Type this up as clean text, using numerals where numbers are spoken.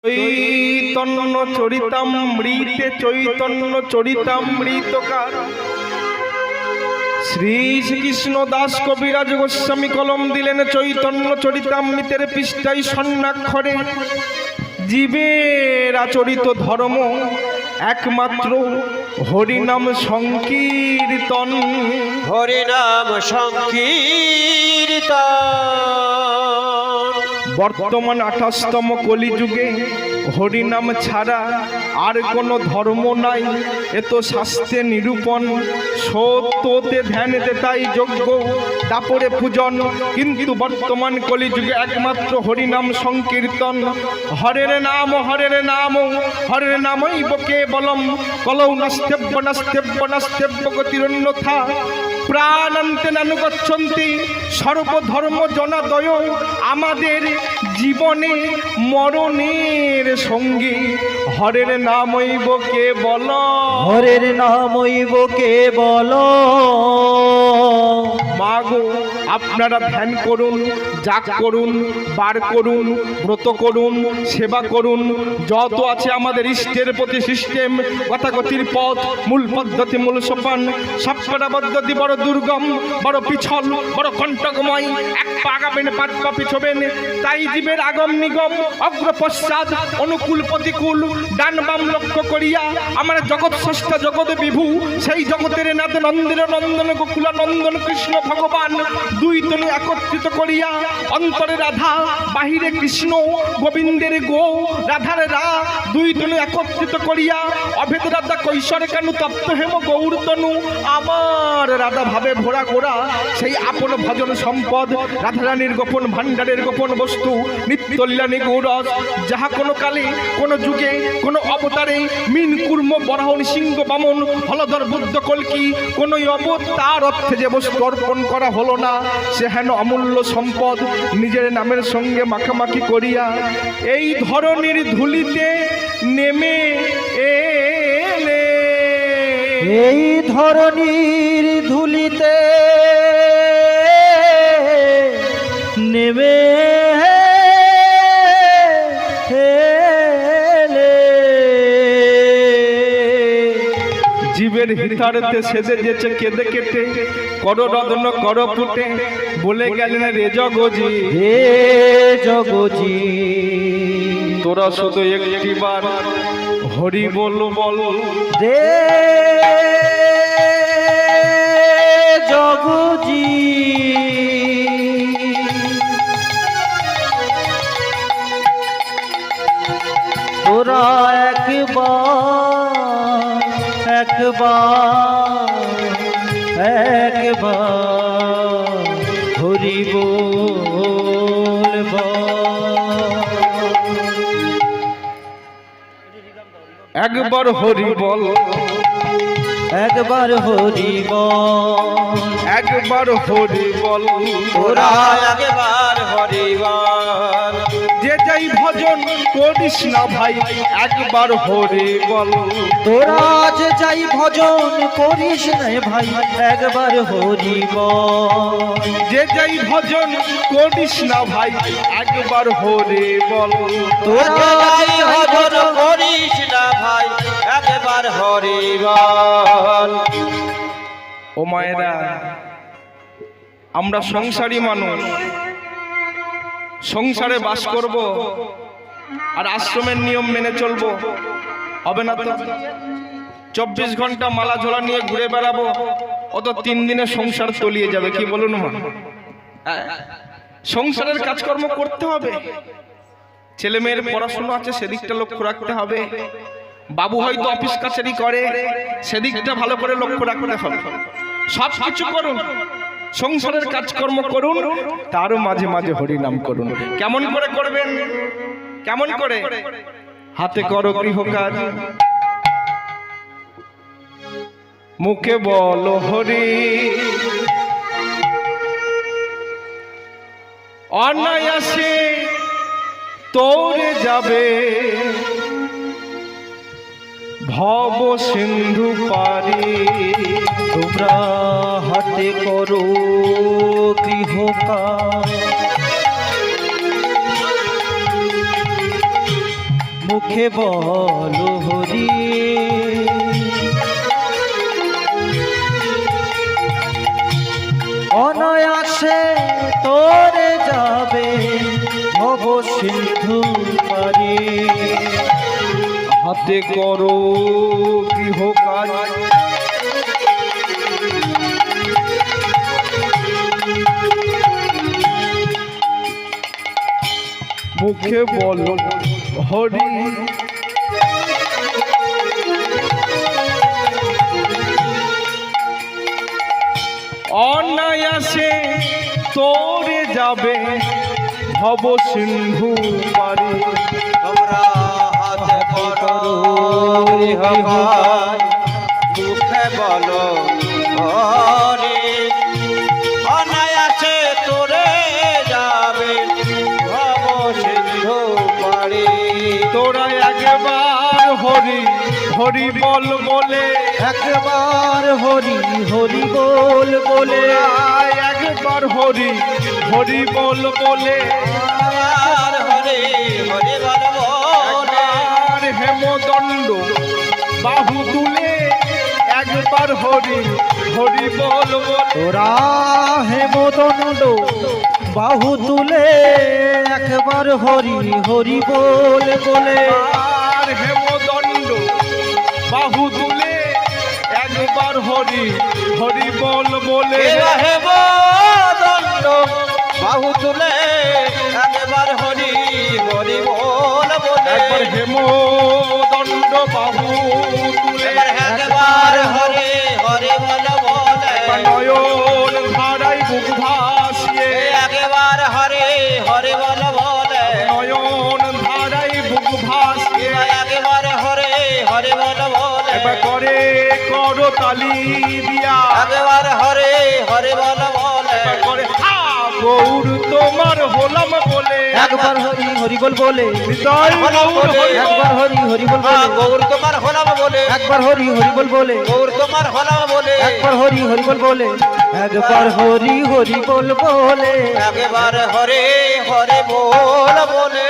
চৈতন্য চরিতামৃতে চৈতন্য চরিতামৃতকার শ্রী শ্রীকৃষ্ণ দাস কবিরাজ গোস্বামী কলম দিলেন চৈতন্য চরিতামৃতের পৃষ্ঠায় স্বর্ণাক্ষরে জীবের আচরিত ধর্ম একমাত্র হরিনাম সংকীর্তন। হরিনাম সংকীর্তন। বর্তমান 28তম কলিযুগে হরিনাম ছাড়া আর কোনো ধর্ম নাই, এ তো শাস্ত্রে নিরূপণ। সত্যতে ধ্যানেতে তাই যজ্ঞ তারপরে পূজন, কিন্তু বর্তমান কলিযুগে একমাত্র হরিনাম সংকীর্তন। হরের নাম হরের নাম হরের নামই বকে বলম কলৌ নাস্তেব্য নাস্তেব্য নাস্তেব্য গতিরন্যথা প্রাণান্তে নানুগচ্ছন্তি সর্বধর্ম জনাদয়। আমাদের জীবনে মরণের সঙ্গী হরের নামই বকে বল, হরের নামই বকে বল। মাগো আপনারা ধ্যান করুন, জাগ করুন, বার করুন, ব্রত করুন, সেবা করুন, যত আছে আমাদের ইষ্টের প্রতি সিস্টেম কথাগতির পথ মূল পদ্ধতি মূল সোপান সবকটা পদ্ধতি বড় দুর্গম, বড় পিছল, বড় কণ্টকময়। এক পা আগাবেন, 5 পা পিছবেন, তাই জীবের আগম নিগম অগ্র পশ্চাৎ অনুকূল প্রতিকূল ডান বাম লক্ষ্য করিয়া আমার জগৎ স্রষ্টা জগৎ বিভু সেই জগতের নাথ নন্দের নন্দন গোকুলা নন্দন কৃষ্ণ ভগবান দুই তনু একত্রিত করিয়া অন্তরে রাধা বাহিরে কৃষ্ণ গোবিন্দের গো রাধার রা দুই তনু একত্রিত করিয়া অভেদ রাধা কৈশোর কানু তপ্ত হেম গৌর তনু আমার রাধা ভাবে ভোরা গোড়া সেই আপন ভজন সম্পদ রাধারানীর গোপন ভাণ্ডারের গোপন বস্তু নিত্যল্যাণী গৌরস যাহা কোনো কালে কোনো যুগে কোনো অবতারে মিন কুর্ম বরাহন সিংহ বামন হলধর বুদ্ধ কল্কি কোনো অবতার অর্থে যে বস্তু অর্পণ করা হলো না সে হেন অমূল্য সম্পদ নিজের নামের সঙ্গে মাখামাখি করিয়া এই ধরনের ধুলিতে নেমে এলে, এই ধরনীর ধুলিতে নেমে জীবের হিতারতে সেদে যেছে কেঁদে কেটে কর রদন কর ফুটে বলে গেলেন রে জগজি, হে জগজি তোরা শুধু একটিবার হরি বল বল রে জগজি। তোরা একবার হরি বল। একবার হরি বল, একবার হরি বল, একবার হরি বল, তোরা একবার হরি বল। যে যাই ভজন করিস না ভাই একবার হরি বল, তোরা যে যাই ভজন করিস না ভাই একবার হরি বল। যে যাই ভজন করিস না ভাই একবার হরি বল, তোরা যাই ভজন করিস না ভাই একবার হরি বল। ও মায়েরা, আমরা সংসারী মানুষ, সংসারে বাস করব আর আশ্রমের নিয়ম মেনে চলবো, হবে না তো? 24 ঘন্টা মালা ঝোলা নিয়ে ঘুরে বেড়াবো, অত 3 দিনে সংসার তলিয়ে যাবে। কি বলুন মা? সংসারের কাজকর্ম করতে হবে, ছেলে মেয়ের পড়াশোনা আছে সেদিকটা লক্ষ্য রাখতে হবে, বাবু হয়তো অফিস কাছারি করে সেদিকটা ভালো করে লক্ষ্য রাখতে হবে। সব কিছু করুন, সংসারের কাজকর্ম করুন, তারও মাঝে মাঝে হরিনাম করুন। কেমন করে করবেন? কেমন করে? হাতে করো গৃহকাজ, মুখে বলো হরি, অনায়াসে তোরে যাবে ভব সিন্ধু পারি। তোমরা হাতে করো গৃহকাজ, মুখে বলো হরি। অনায়াসে তোরে যাবে ভব সিন্ধু পারে। হাতে করো গৃহ কাজ, মুখে বলো হরি। অনায়াসে তোরে যাবে ভব সিন্ধু পারে। তোমরা হাতে করো গৃহ কাজ, মুখে বলো হরি। অনায়াসে তোরে যাবে ভব সিন্ধু পারে। তোরা একবার হরি হরি বল বলে, একবার হরি হরি বল বলে, একবার হরি হরি বল বলে, আর হরে হরে বল বলে। আর হেমদণ্ড বাহু তুলে একবার হরি হরি বল বলে। তোরা হেমদণ্ড বাহু তুলে একবার হরি হরি বল বলে। আর হেমদণ্ড বাহু তুলে একবার হরি হরি বল বলে। হেব দণ্ড বাহু তুলে একবার হরি হরি বল বলে। একবার হেমদণ্ড বাহু তুলে একবার হরে হরে বল বলে। একবার নয়ন ধারাই বুক ভাসিয়ে, একবার হরে হরে বল বলে। নয়ন ধারাই বুক ভাসিয়ে, একবার হরে হরে বল বলে। একবার করে করো তালি দিয়া, একবার হরে হরে বল বলে। একবার করে হা গৌর তোমার হলাম বলে। একবার হরি হরি বল বলে, হৃদয় গৌর হরি একবার হরি হরি বল বলে, গৌর তোমার হলাম বলে। একবার হরি হরি বল বলে, গৌর তোমার হলাম বলে। একবার হরি হরি বল বলে, একবার হরি হরি বল বলে। একবার হরে হরে বল বলে।